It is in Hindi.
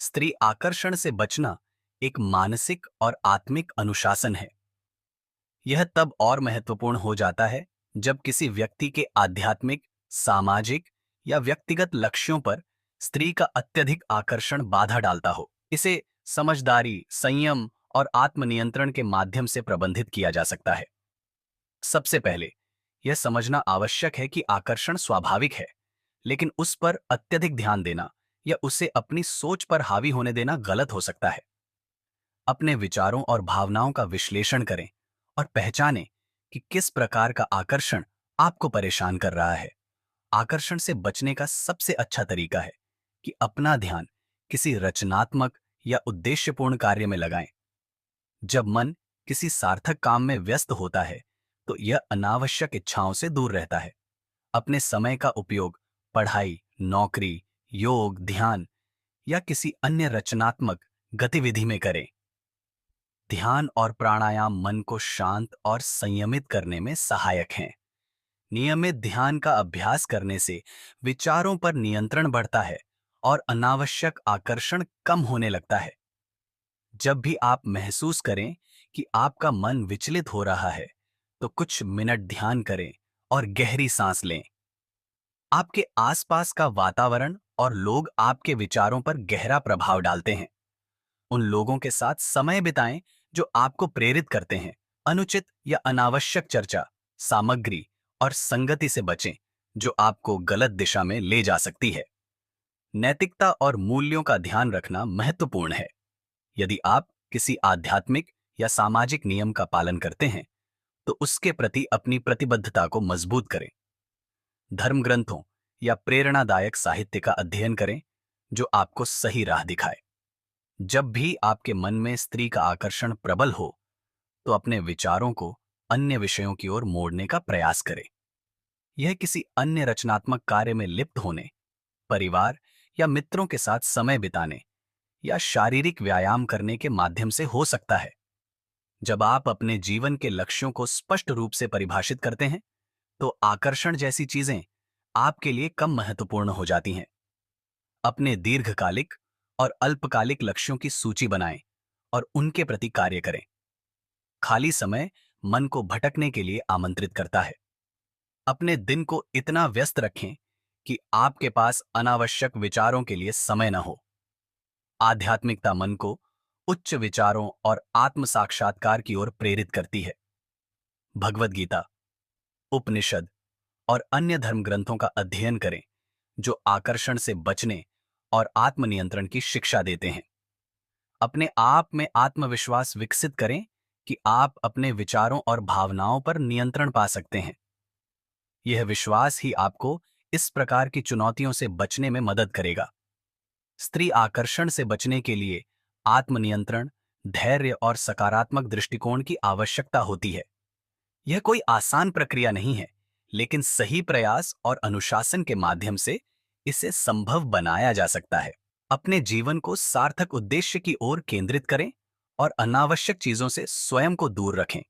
स्त्री आकर्षण से बचना एक मानसिक और आत्मिक अनुशासन है। यह तब और महत्वपूर्ण हो जाता है जब किसी व्यक्ति के आध्यात्मिक, सामाजिक या व्यक्तिगत लक्ष्यों पर स्त्री का अत्यधिक आकर्षण बाधा डालता हो। इसे समझदारी, संयम और आत्मनियंत्रण के माध्यम से प्रबंधित किया जा सकता है। सबसे पहले यह समझना आवश्यक है कि आकर्षण स्वाभाविक है, लेकिन उस पर अत्यधिक ध्यान देना या उसे अपनी सोच पर हावी होने देना गलत हो सकता है। अपने विचारों और भावनाओं का विश्लेषण करें और पहचानें कि किस प्रकार का आकर्षण आपको परेशान कर रहा है। आकर्षण से बचने का सबसे अच्छा तरीका है कि अपना ध्यान किसी रचनात्मक या उद्देश्यपूर्ण कार्य में लगाएं। जब मन किसी सार्थक काम में व्यस्त होता है, तो यह अनावश्यक इच्छाओं से दूर रहता है। अपने समय का उपयोग पढ़ाई, नौकरी, योग, ध्यान या किसी अन्य रचनात्मक गतिविधि में करें। ध्यान और प्राणायाम मन को शांत और संयमित करने में सहायक हैं। नियमित ध्यान का अभ्यास करने से विचारों पर नियंत्रण बढ़ता है और अनावश्यक आकर्षण कम होने लगता है। जब भी आप महसूस करें कि आपका मन विचलित हो रहा है, तो कुछ मिनट ध्यान करें और गहरी सांस लें। आपके आसपास का वातावरण और लोग आपके विचारों पर गहरा प्रभाव डालते हैं। उन लोगों के साथ समय बिताएं जो आपको प्रेरित करते हैं। अनुचित या अनावश्यक चर्चा, सामग्री और संगति से बचें जो आपको गलत दिशा में ले जा सकती है। नैतिकता और मूल्यों का ध्यान रखना महत्वपूर्ण है। यदि आप किसी आध्यात्मिक या सामाजिक नियम का पालन करते हैं, तो उसके प्रति अपनी प्रतिबद्धता को मजबूत करें। धर्म ग्रंथों या प्रेरणादायक साहित्य का अध्ययन करें जो आपको सही राह दिखाए। जब भी आपके मन में स्त्री का आकर्षण प्रबल हो, तो अपने विचारों को अन्य विषयों की ओर मोड़ने का प्रयास करें। यह किसी अन्य रचनात्मक कार्य में लिप्त होने, परिवार या मित्रों के साथ समय बिताने या शारीरिक व्यायाम करने के माध्यम से हो सकता है। जब आप अपने जीवन के लक्ष्यों को स्पष्ट रूप से परिभाषित करते हैं, तो आकर्षण जैसी चीजें आपके लिए कम महत्वपूर्ण हो जाती हैं। अपने दीर्घकालिक और अल्पकालिक लक्ष्यों की सूची बनाएं और उनके प्रति कार्य करें। खाली समय मन को भटकने के लिए आमंत्रित करता है। अपने दिन को इतना व्यस्त रखें कि आपके पास अनावश्यक विचारों के लिए समय न हो। आध्यात्मिकता मन को उच्च विचारों और आत्म साक्षात्कार की ओर प्रेरित करती है। भगवद गीता, उपनिषद और अन्य धर्म ग्रंथों का अध्ययन करें जो आकर्षण से बचने और आत्मनियंत्रण की शिक्षा देते हैं। अपने आप में आत्मविश्वास विकसित करें कि आप अपने विचारों और भावनाओं पर नियंत्रण पा सकते हैं। यह विश्वास ही आपको इस प्रकार की चुनौतियों से बचने में मदद करेगा। स्त्री आकर्षण से बचने के लिए आत्मनियंत्रण, धैर्य और सकारात्मक दृष्टिकोण की आवश्यकता होती है। यह कोई आसान प्रक्रिया नहीं है, लेकिन सही प्रयास और अनुशासन के माध्यम से इसे संभव बनाया जा सकता है। अपने जीवन को सार्थक उद्देश्य की ओर केंद्रित करें और अनावश्यक चीजों से स्वयं को दूर रखें।